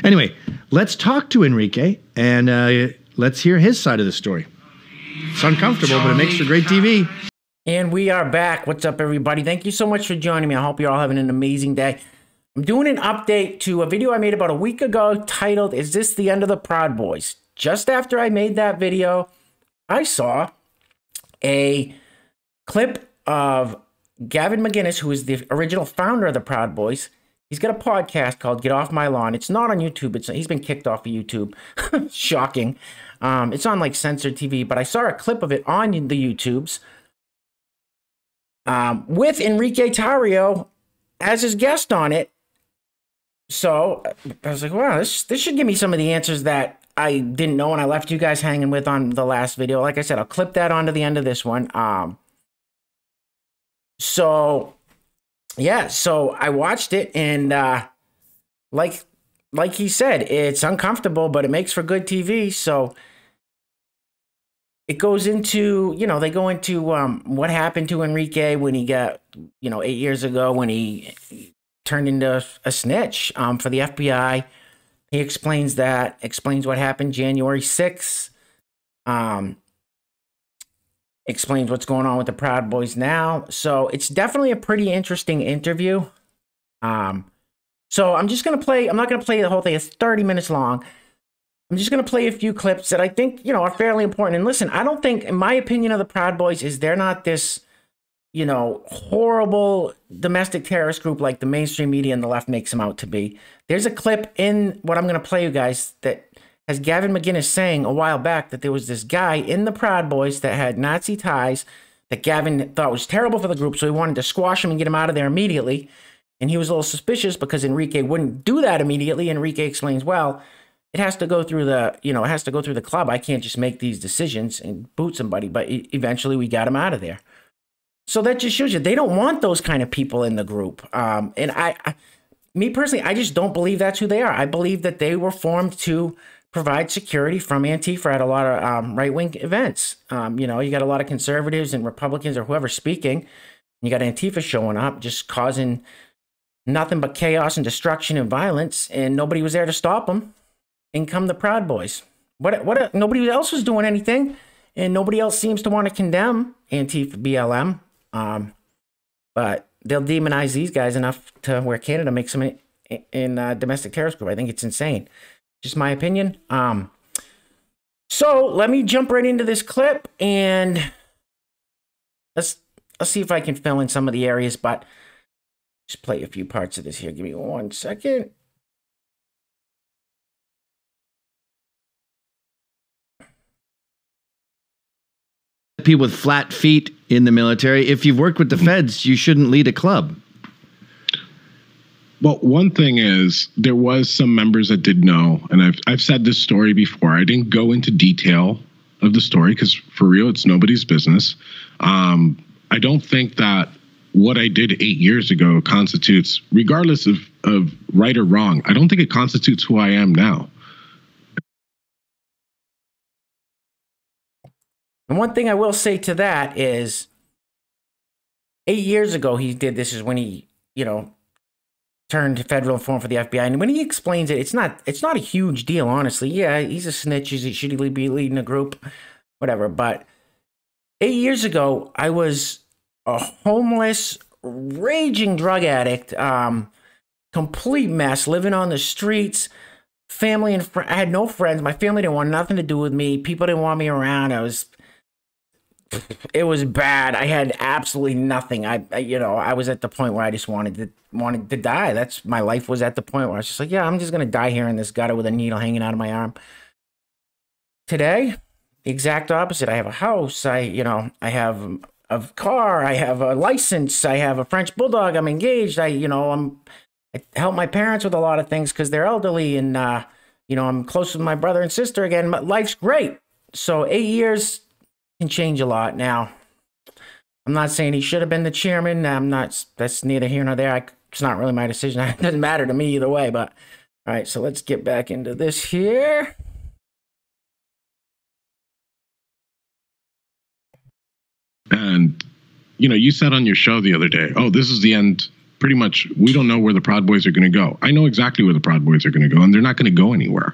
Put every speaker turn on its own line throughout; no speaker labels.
Anyway, let's talk to Enrique and let's hear his side of the story. It's uncomfortable, but it makes for great TV.
And we are back. What's up, everybody? Thank you so much for joining me. I hope you're all having an amazing day. I'm doing an update to a video I made about a week ago titled, "Is This the End of the Proud Boys?" Just after I made that video, I saw a clip of Gavin McInnes, who is the original founder of the Proud Boys. He's got a podcast called Get Off My Lawn. It's not on YouTube. He's been kicked off of YouTube. Shocking. It's on like censored TV, but I saw a clip of it on the YouTubes with Enrique Tarrio as his guest on it. So I was like, wow, this should give me some of the answers that I didn't know and I left you guys hanging with on the last video. Like I said, I'll clip that onto the end of this one. So yeah, so I watched it and like he said, it's uncomfortable, but it makes for good TV. So it goes into, you know, they go into what happened to Enrique when he got, 8 years ago when he turned into a snitch for the FBI. He explains what happened January 6th. Explains what's going on with the Proud Boys now. So it's definitely a pretty interesting interview. So I'm just going to play, I'm not going to play the whole thing. It's 30 minutes long. I'm just going to play a few clips that I think, are fairly important. And listen, I don't think, in my opinion of the Proud Boys, is they're not this, horrible domestic terrorist group like the mainstream media and the left makes them out to be. There's a clip in what I'm going to play you guys that has Gavin McInnes saying a while back that there was this guy in the Proud Boys that had Nazi ties that Gavin thought was terrible for the group, so he wanted to squash him and get him out of there immediately. And he was a little suspicious because Enrique wouldn't do that immediately. Enrique explains, well, it has to go through the, it has to go through the club. I can't just make these decisions and boot somebody. But eventually we got him out of there. So that just shows you they don't want those kind of people in the group. And me personally, I just don't believe that's who they are. I believe that they were formed to provide security from Antifa at a lot of right-wing events. You got a lot of conservatives and Republicans or whoever speaking. You got Antifa showing up, just causing nothing but chaos and destruction and violence, and nobody was there to stop them. In come the Proud Boys. Nobody else was doing anything, and nobody else seems to want to condemn Antifa BLM. But they'll demonize these guys enough to where Canada makes them in domestic terrorist group. I think it's insane. Just my opinion. So let me jump right into this clip, and let's see if I can fill in some of the areas, but just play a few parts of this here. Give me 1 second.
People with flat feet in the military. If you've worked with the feds, you shouldn't lead a club.
Well, one thing is there was some members that did know, and I've said this story before. I didn't go into detail of the story because for real, it's nobody's business. I don't think that what I did 8 years ago constitutes, regardless of right or wrong, I don't think it constitutes who I am now.
And one thing I will say to that is 8 years ago he did this is when he, turned to federal informed for the FBI. And when he explains it, it's not a huge deal, honestly. Yeah, he's a snitch. He should be leading a group, whatever. But 8 years ago, I was a homeless, raging drug addict, complete mess, living on the streets. Family and I had no friends. My family didn't want nothing to do with me. People didn't want me around. It was bad. I had absolutely nothing. I was at the point where I just wanted to die. That's my life was at the point where I was just like, yeah, I'm just gonna die here in this gutter with a needle hanging out of my arm. Today, the exact opposite. I have a house. I have a car. I have a license. I have a French bulldog. I'm engaged. I help my parents with a lot of things because they're elderly, and I'm close with my brother and sister again. Life's great. So 8 years can change a lot. Now, I'm not saying he should have been the chairman. That's neither here nor there. It's not really my decision. It doesn't matter to me either way. But all right, so let's get back into this here.
And you said on your show the other day, oh, this is the end pretty much, we don't know where the Proud Boys are going to go. I know exactly where the Proud Boys are going to go, and they're not going to go anywhere,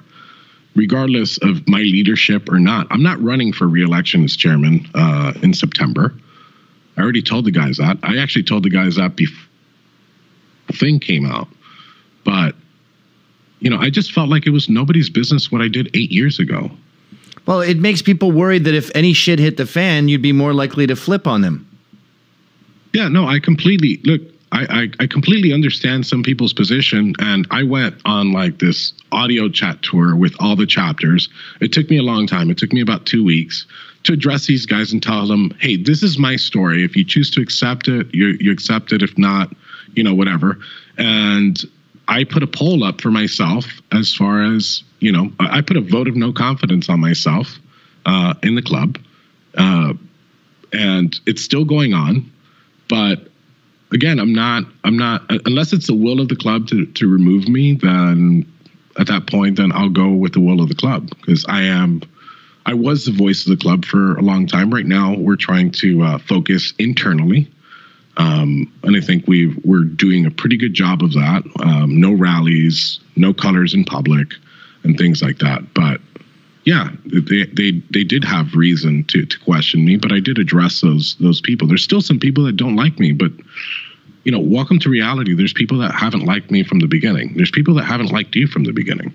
regardless of my leadership or not. I'm not running for re-election as chairman in September. I already told the guys that. I actually told the guys that before the thing came out. But, I just felt like it was nobody's business what I did 8 years ago.
Well, it makes people worried that if any shit hit the fan, you'd be more likely to flip on them.
Yeah, no, I completely understand some people's position, and I went on like this audio chat tour with all the chapters. It took me a long time. It took me about 2 weeks to address these guys and tell them, hey, this is my story. If you choose to accept it, you accept it. If not, whatever. And I put a poll up for myself as far as, I put a vote of no confidence on myself in the club. And it's still going on. But again, I'm not, unless it's the will of the club to remove me, then at that point, then I'll go with the will of the club, because I was the voice of the club for a long time. Right now, we're trying to focus internally. And I think we're doing a pretty good job of that. No rallies, no colors in public, and things like that. But yeah, they did have reason to question me, but I did address those people. There's still some people that don't like me, but welcome to reality. There's people that haven't liked me from the beginning. There's people that haven't liked you from the beginning.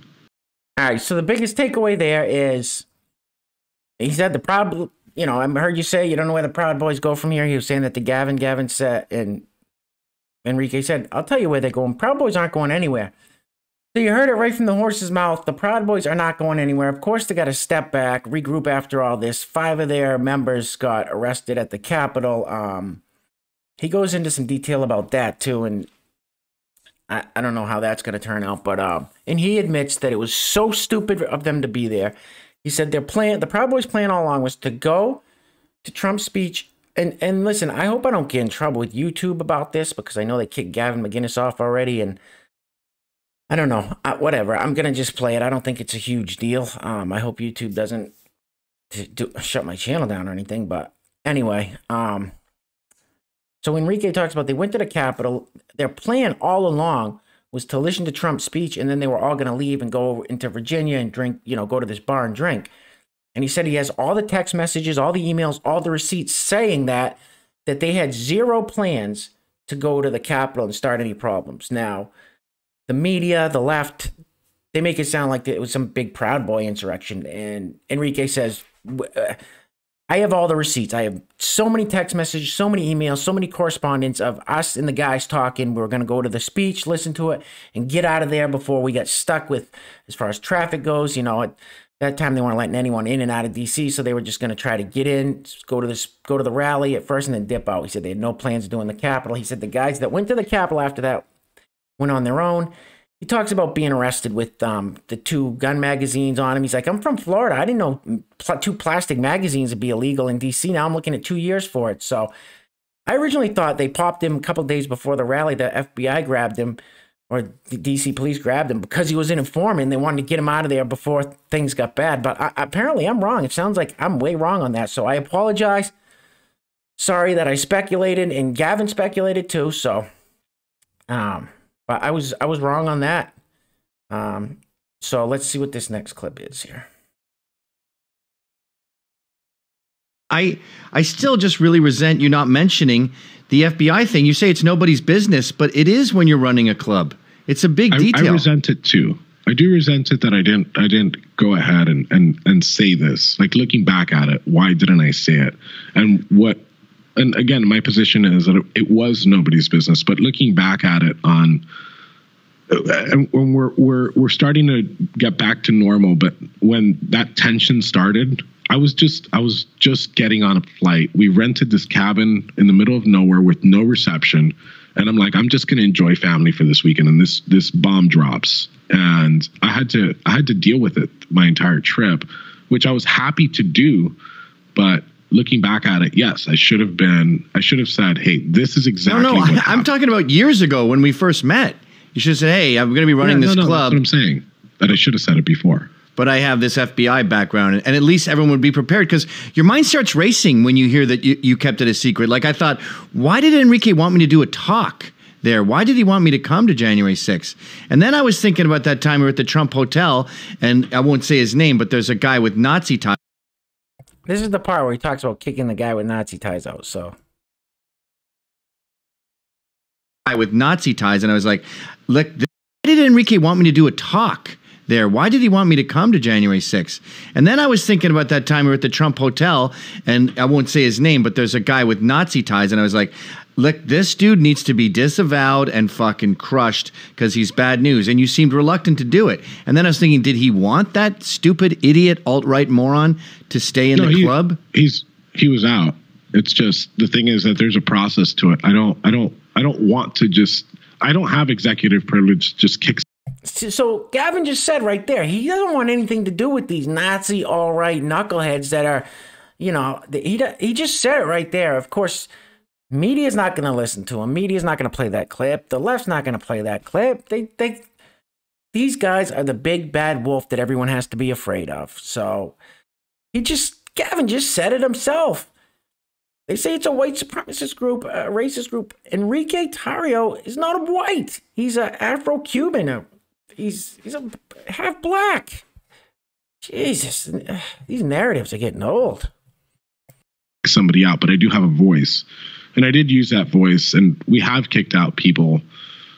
All right. So the biggest takeaway there is, he said the Proud, I heard you say you don't know where the Proud Boys go from here. He was saying that to Gavin said, and Enrique said, I'll tell you where they're going. Proud Boys aren't going anywhere. So you heard it right from the horse's mouth. The Proud Boys are not going anywhere. Of course, they got to step back, regroup after all this. 5 of their members got arrested at the Capitol. He goes into some detail about that, too, and I don't know how that's going to turn out. But and he admits that it was so stupid of them to be there. He said the Proud Boys' plan all along was to go to Trump's speech. And listen, I hope I don't get in trouble with YouTube about this, because I know they kicked Gavin McInnes off already, and I don't know. Whatever. I'm going to just play it. I don't think it's a huge deal. I hope YouTube doesn't shut my channel down or anything. But anyway, so Enrique talks about they went to the Capitol. Their plan all along was to listen to Trump's speech, and then they were all going to leave and go into Virginia and drink, go to this bar and drink. And he said he has all the text messages, all the emails, all the receipts saying that they had zero plans to go to the Capitol and start any problems. Now, the media, the left, they make it sound like it was some big Proud Boy insurrection. And Enrique says, I have all the receipts. I have so many text messages, so many emails, so many correspondence of us and the guys talking. We were going to go to the speech, listen to it, and get out of there before we got stuck with, as far as traffic goes. At that time, they weren't letting anyone in and out of D.C., so they were just going to try to get in, go to the rally at first, and then dip out. He said they had no plans of doing the Capitol. He said the guys that went to the Capitol after that went on their own. He talks about being arrested with the 2 gun magazines on him. He's like, I'm from Florida. I didn't know 2 plastic magazines would be illegal in D.C. Now I'm looking at 2 years for it. So I originally thought they popped him a couple of days before the rally. The FBI grabbed him, or the D.C. police grabbed him, because he was an informant. They wanted to get him out of there before things got bad. But apparently I'm wrong. It sounds like I'm way wrong on that. So I apologize. Sorry that I speculated, and Gavin speculated too. So, but I was wrong on that. So let's see what this next clip is here.
I still just really resent you not mentioning the FBI thing. You say it's nobody's business, but it is when you're running a club. It's a big detail.
I resent it too. I do resent it that I didn't go ahead and say this. Like, looking back at it, why didn't I say it? And again, my position is that it was nobody's business. But looking back at it when we're starting to get back to normal, but when that tension started, I was just getting on a flight. We rented this cabin in the middle of nowhere with no reception, and I'm like, I'm just going to enjoy family for this weekend. And this bomb drops, and I had to deal with it my entire trip, which I was happy to do, but looking back at it, yes, I should have said, hey, this is exactly what happened.
I'm talking about years ago when we first met. You should have said, hey, I'm going to be running this club.
That's what I'm saying. That I should have said it before.
But I have this FBI background, and at least everyone would be prepared, because your mind starts racing when you hear that you kept it a secret. Like, I thought, why did Enrique want me to do a talk there. Why did he want me to come to January 6th? And then I was thinking about that time we were at the Trump Hotel, and I won't say his name, but there's a guy with Nazi ties.
This is the part where he talks about kicking the guy with Nazi ties out. So,
With Nazi ties, and I was like, look, why did Enrique want me to do a talk there? Why did he want me to come to January 6th? And then I was thinking about that time we were at the Trump Hotel, and I won't say his name, but there's a guy with Nazi ties, and I was like, look, this dude needs to be disavowed and fucking crushed because he's bad news. And you seemed reluctant to do it. And then I was thinking, did he want that stupid idiot alt-right moron to stay in the club?
He was out. It's just, the thing is that there's a process to it. I don't want to just, I don't have executive privilege to just kick.
So Gavin just said right there, he doesn't want anything to do with these Nazi alt-right knuckleheads that are, you know, he just said it right there. Of course, media's not going to listen to him. Media's not going to play that clip. The left's not going to play that clip. These guys are the big bad wolf that everyone has to be afraid of. So Gavin just said it himself. They say it's a white supremacist group, a racist group. Enrique Tarrio is not a white. He's an Afro-Cuban. He's a half black. Jesus, these narratives are getting old.
Somebody out, but I do have a voice. And I did use that voice, and we have kicked out people.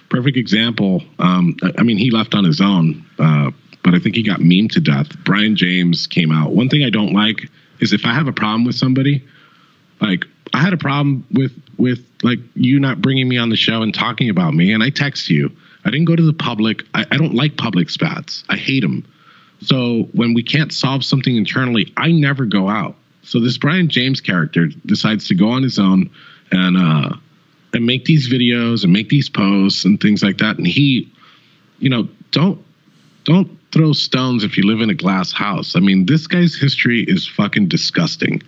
Perfect example. I mean, he left on his own, but I think he got memed to death. Brian James came out. One thing I don't like is if I have a problem with somebody, like I had a problem with like you not bringing me on the show and talking about me, and I text you. I didn't go to the public. I don't like public spats. I hate them. So when we can't solve something internally, I never go out. So this Brian James character decides to go on his own and make these videos and make these posts and things like that. And he, you know, don't throw stones if you live in a glass house. I mean, this guy's history is fucking disgusting.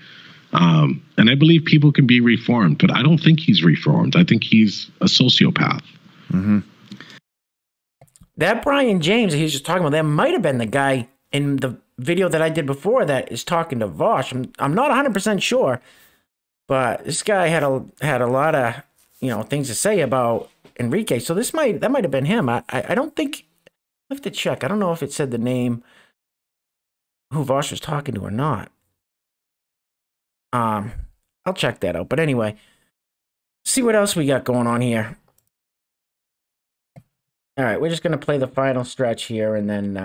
And I believe people can be reformed, but I don't think he's reformed. I think he's a sociopath.
Mm-hmm.
That Brian James he was just talking about, that might have been the guy in the video that I did before that is talking to Vosh. I'm not 100% sure, but this guy had a lot of, you know, things to say about Enrique. So that might have been him. I don't think, I have to check. I don't know if it said the name who Vosh was talking to or not. I'll check that out. But anyway, see what else we got going on here. All right, we're just going to play the final stretch here, and then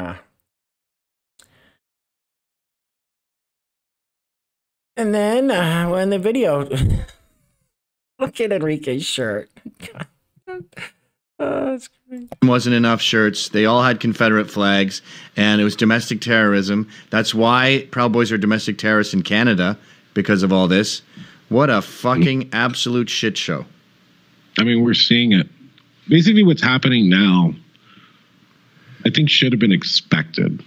when the video, look at Enrique's shirt. That's great.
Wasn't enough shirts. They all had Confederate flags, and it was domestic terrorism. That's why Proud Boys are domestic terrorists in Canada, because of all this. What a fucking absolute shit show.
I mean, we're seeing it. Basically, what's happening now, I think should have been expected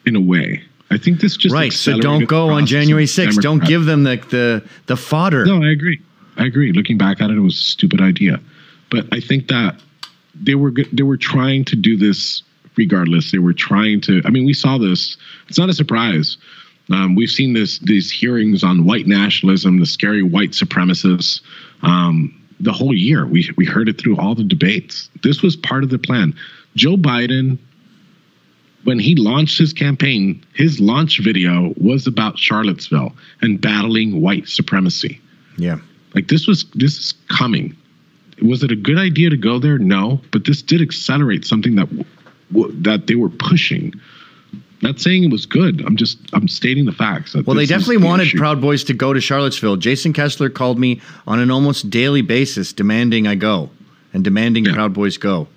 in a way. I think this just
right. So don't go on January 6th. Don't give them the fodder.
No, I agree. Looking back at it, it was a stupid idea. But I think that they were trying to do this regardless. They were trying to. I mean, we saw this. It's not a surprise. We've seen these hearings on white nationalism, the scary white supremacists. The whole year, we heard it through all the debates. This was part of the plan. Joe Biden, when he launched his campaign, his launch video was about Charlottesville and battling white supremacy.
Yeah.
Like this is coming. Was it a good idea to go there? No, but this did accelerate something that they were pushing. Not saying it was good. I'm stating the facts.
Well, they definitely wanted Proud Boys to go to Charlottesville. Jason Kessler called me on an almost daily basis demanding I go and demanding Proud Boys go.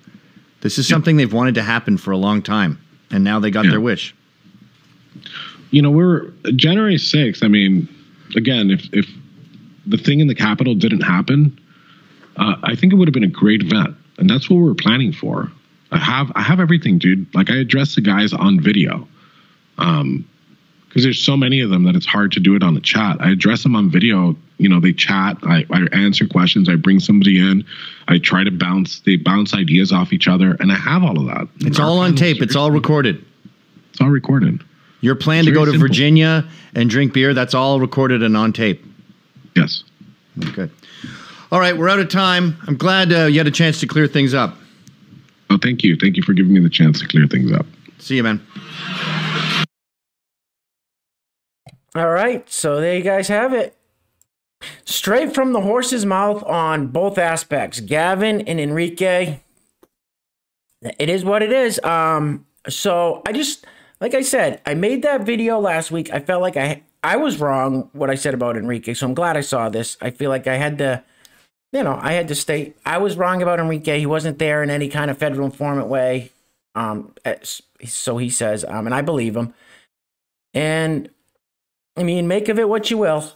This is something they've wanted to happen for a long time, and now they got their wish.
You know, we're January 6th. I mean, again, if the thing in the Capitol didn't happen, I think it would have been a great event, and that's what we're planning for. I have everything, dude. Like I address the guys on video. Because there's so many of them that it's hard to do it on the chat. I address them on video. You know, they chat. I answer questions. I bring somebody in. I try to bounce ideas off each other, and I have all of that.
It's all on tape. It's all recorded.
It's all recorded.
Your plan to go to Virginia and drink beer, that's all recorded and on tape.
Yes.
Good. All right, we're out of time. I'm glad you had a chance to clear things up.
Oh, thank you. Thank you for giving me the chance to clear things up.
See you, man.
All right, so there you guys have it. Straight from the horse's mouth on both aspects. Gavin and Enrique. It is what it is. So I just, like I said, I made that video last week. I felt like I was wrong what I said about Enrique, so I'm glad I saw this. I feel like I had to, I had to state I was wrong about Enrique. He wasn't there in any kind of federal informant way. So he says, and I believe him. And I mean, make of it what you will.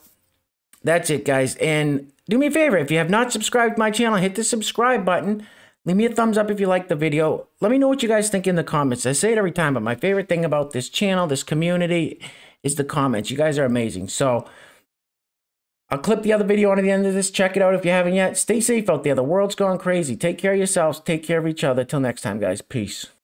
That's it, guys. And do me a favor, if you have not subscribed to my channel, hit the subscribe button. Leave me a thumbs up if you like the video. Let me know what you guys think in the comments. I say it every time, but my favorite thing about this channel, this community, is the comments. You guys are amazing. So I'll clip the other video on at the end of this. Check it out if you haven't yet. Stay safe out there. The world's going crazy. Take care of yourselves. Take care of each other. Till next time, guys. Peace.